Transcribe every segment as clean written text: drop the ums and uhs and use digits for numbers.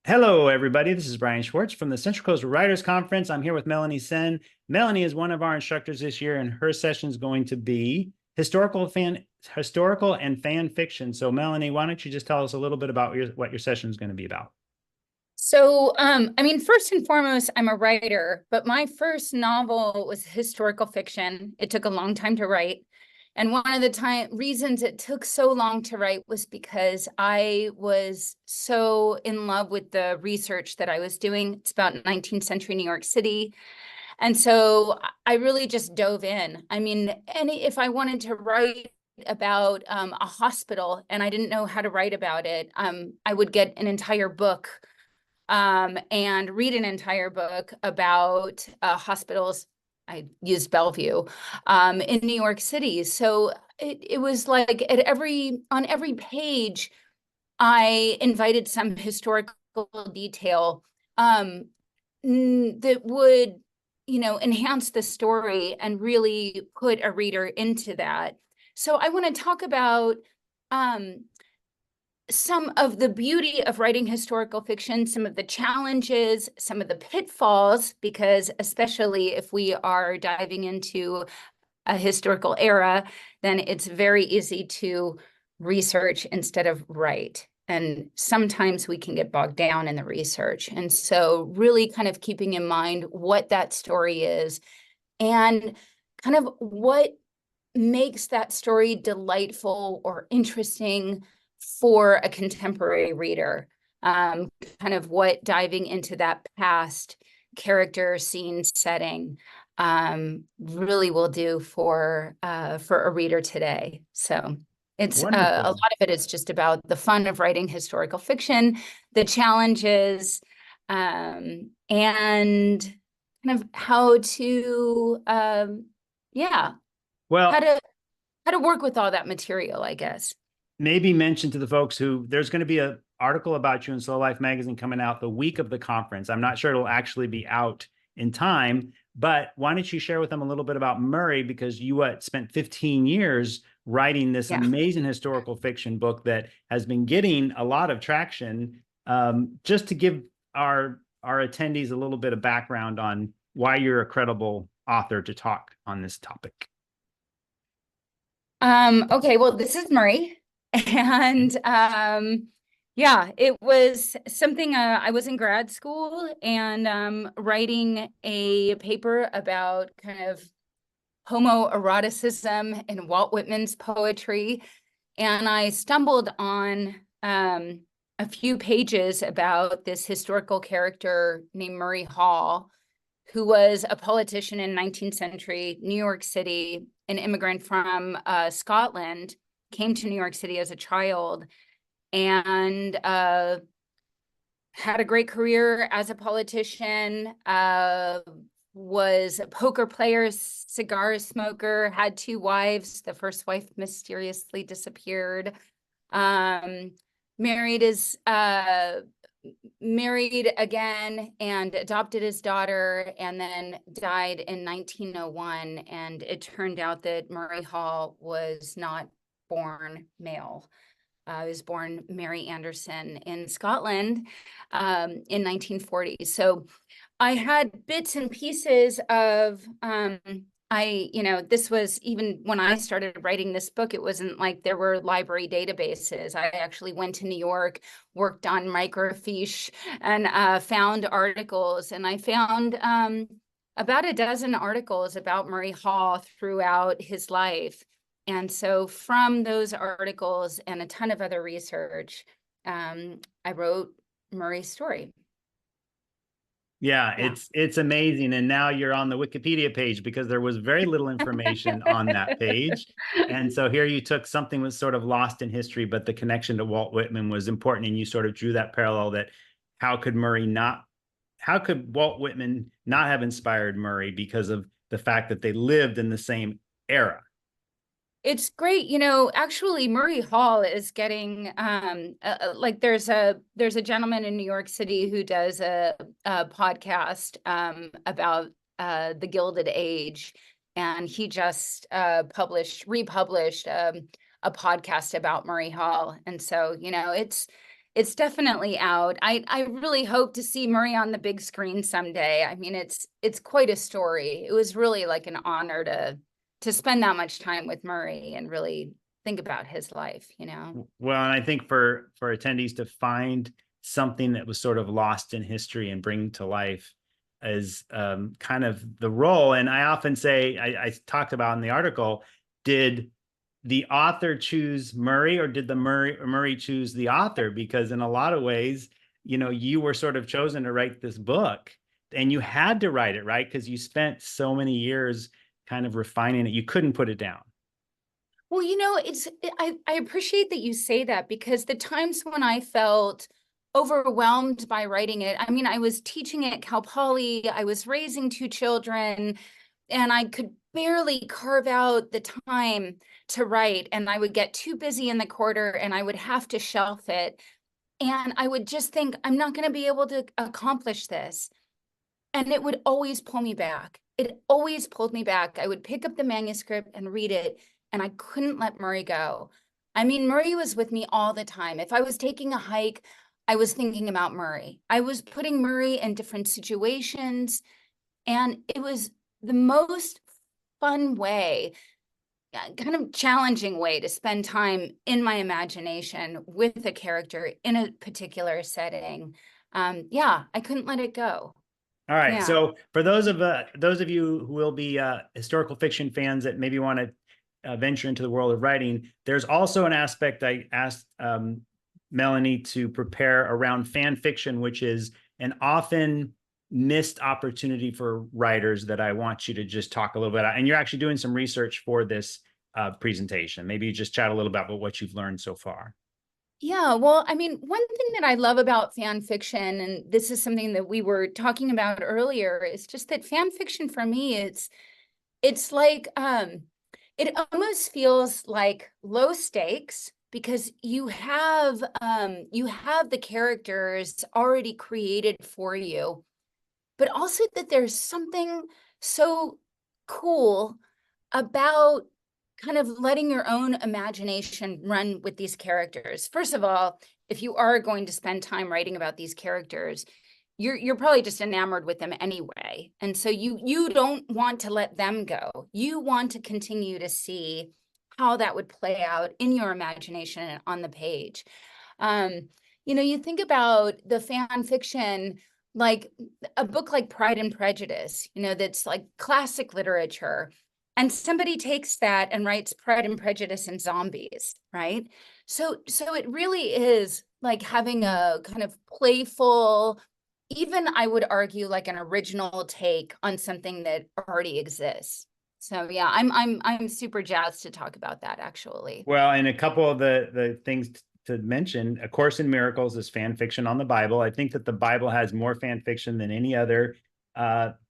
Hello, everybody. This is Brian Schwartz from the Central Coast Writers Conference. I'm here with Melanie Senn. Melanie is one of our instructors this year, and her session is going to be historical and fan fiction. So, Melanie, why don't you just tell us a little bit about what your session is going to be about? First and foremost, I'm a writer, but my first novel was historical fiction. It took a long time to write. And one of the reasons it took so long to write was because I was so in love with the research that I was doing. It's about 19th century New York City. And so I really just dove in. I mean, if I wanted to write about a hospital and I didn't know how to write about it, I would get an entire book and read an entire book about hospitals. I used Bellevue in New York City. So it was like on every page, I invited some historical detail that would, enhance the story and really put a reader into that. So I want to talk about some of the beauty of writing historical fiction, some of the challenges, some of the pitfalls, because especially if we are diving into a historical era, then it's very easy to research instead of write. And sometimes we can get bogged down in the research. And so really kind of keeping in mind what that story is and kind of what makes that story delightful or interesting for a contemporary reader, kind of what diving into that past character, scene, setting really will do for a reader today. So it's a Wonderful. lot of it is just about the fun of writing historical fiction, the challenges, and kind of how to yeah, how Well, to how to work with all that material, I guess. maybe mention to the folks who there's going to be an article about you in Slow Life magazine coming out the week of the conference. I'm not sure it'll actually be out in time, but why don't you share with them a little bit about Murray, because you spent 15 years writing this amazing historical fiction book that has been getting a lot of traction. Just to give our attendees a little bit of background on why you're a credible author to talk on this topic. Okay, well, this is Murray. And yeah, it was something I was in grad school and writing a paper about kind of homoeroticism in Walt Whitman's poetry. And I stumbled on a few pages about this historical character named Murray Hall, who was a politician in 19th century New York City, an immigrant from Scotland, came to New York City as a child and had a great career as a politician, was a poker player, cigar smoker, had two wives. The first wife mysteriously disappeared. Married again and adopted his daughter, and then died in 1901. And it turned out that Murray Hall was not born male. He was born Mary Anderson in Scotland in 1940. So I had bits and pieces of this was even when I started writing this book, it wasn't like there were library databases. I actually went to New York, worked on microfiche, and found articles. And I found about a dozen articles about Murray Hall throughout his life. And so from those articles and a ton of other research, I wrote Murray's story. Yeah, it's amazing. And now you're on the Wikipedia page because there was very little information on that page. And so here you took something that was sort of lost in history, but the connection to Walt Whitman was important. And you sort of drew that parallel that how could Walt Whitman not have inspired Murray because of the fact that they lived in the same era? It's great. Actually, Murray Hall is getting like there's a gentleman in New York City who does a podcast about the Gilded Age, and he just republished a podcast about Murray Hall. And so, It's definitely out. I really hope to see Murray on the big screen someday. I mean, it's quite a story. It was really like an honor to spend that much time with Murray and really think about his life, you know? Well, and I think for attendees to find something that was sort of lost in history and bring to life is kind of the role. And I often say, I talked about in the article, did the author choose Murray, or did the Murray choose the author? Because in a lot of ways, you know, you were sort of chosen to write this book, and you had to write it, right? Because you spent so many years kind of refining it. You couldn't put it down. Well, you know, I appreciate that you say that, because the times when I felt overwhelmed by writing it, I mean, I was teaching at Cal Poly, I was raising two children, and I could barely carve out the time to write, and I would get too busy in the quarter and I would have to shelf it. And I would just think, I'm not going to be able to accomplish this. And it would always pull me back. It always pulled me back. I would pick up the manuscript and read it, and I couldn't let Murray go. I mean, Murray was with me all the time. If I was taking a hike, I was thinking about Murray. I was putting Murray in different situations, and it was the most fun way, kind of challenging way to spend time in my imagination with a character in a particular setting. Yeah, I couldn't let it go. All right. Yeah. So for those of you who will be historical fiction fans that maybe want to venture into the world of writing, there's also an aspect I asked Melanie to prepare around fan fiction, which is an often missed opportunity for writers that I want you to just talk a little bit about. And you're actually doing some research for this presentation. Maybe you just chat a little about what you've learned so far. Yeah, well, I mean, one thing that I love about fan fiction, and this is something that we were talking about earlier, is just that fan fiction for me, it's like it almost feels like low stakes, because you have the characters already created for you, but also that there's something so cool about kind of letting your own imagination run with these characters. First of all, if you are going to spend time writing about these characters, you're probably just enamored with them anyway. And so you don't want to let them go. You want to continue to see how that would play out in your imagination and on the page. Um, you know, you think about the fan fiction, like a book like Pride and Prejudice, you know, that's like classic literature. And somebody takes that and writes Pride and Prejudice and zombies, right? So it really is like having a kind of playful, even I would argue like an original take on something that already exists. So yeah, I'm super jazzed to talk about that actually. Well, and a couple of the things to mention, A Course in Miracles is fan fiction on the Bible. I think that the Bible has more fan fiction than any other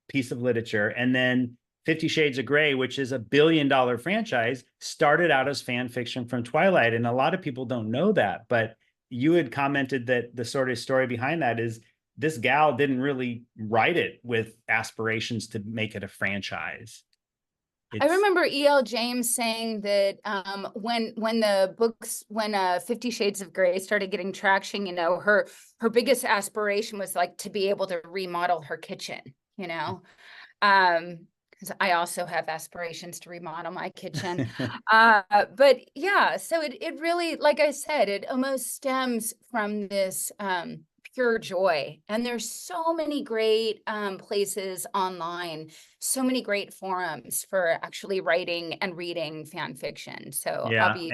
piece of literature. And then 50 Shades of Grey, which is $1 billion franchise, started out as fan fiction from Twilight. And a lot of people don't know that, but you had commented that the sort of story behind that is this gal didn't really write it with aspirations to make it a franchise. I remember E.L. James saying that when 50 Shades of Grey started getting traction, you know, her biggest aspiration was like to be able to remodel her kitchen, you know. Because I also have aspirations to remodel my kitchen. But yeah, so it really, like I said, it almost stems from this pure joy. And there's so many great places online, so many great forums for actually writing and reading fan fiction. So Yeah. I'll be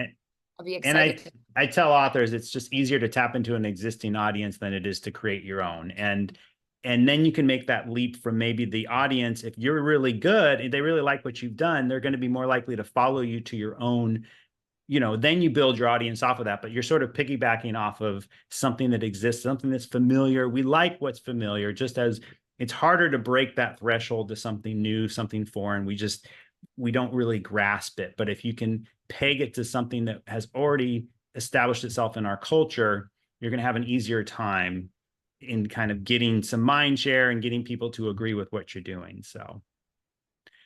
And excited. I tell authors it's just easier to tap into an existing audience than it is to create your own. And then you can make that leap from maybe the audience. If you're really good and they really like what you've done, they're going to be more likely to follow you to your own, you know, then you build your audience off of that. But you're sort of piggybacking off of something that exists, something that's familiar. We like what's familiar, just as it's harder to break that threshold to something new, something foreign. We don't really grasp it. But if you can peg it to something that has already established itself in our culture, you're going to have an easier time in kind of getting some mind share and getting people to agree with what you're doing. So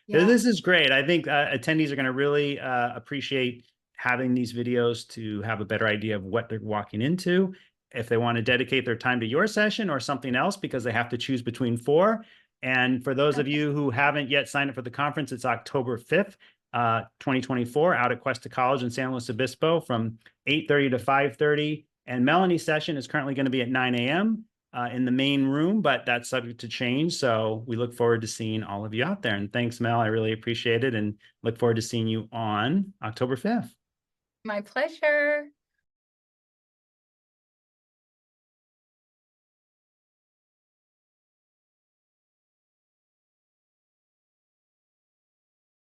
Yeah. this is great. I think attendees are going to really appreciate having these videos to have a better idea of what they're walking into. if they want to dedicate their time to your session or something else, because they have to choose between 4. And for those of you who haven't yet signed up for the conference, it's October 5th, 2024, out at Cuesta College in San Luis Obispo from 8:30 to 5:30. And Melanie's session is currently going to be at 9 a.m. In the main room, but that's subject to change. So we look forward to seeing all of you out there. And thanks, Mel. I really appreciate it and look forward to seeing you on October 5th. My pleasure.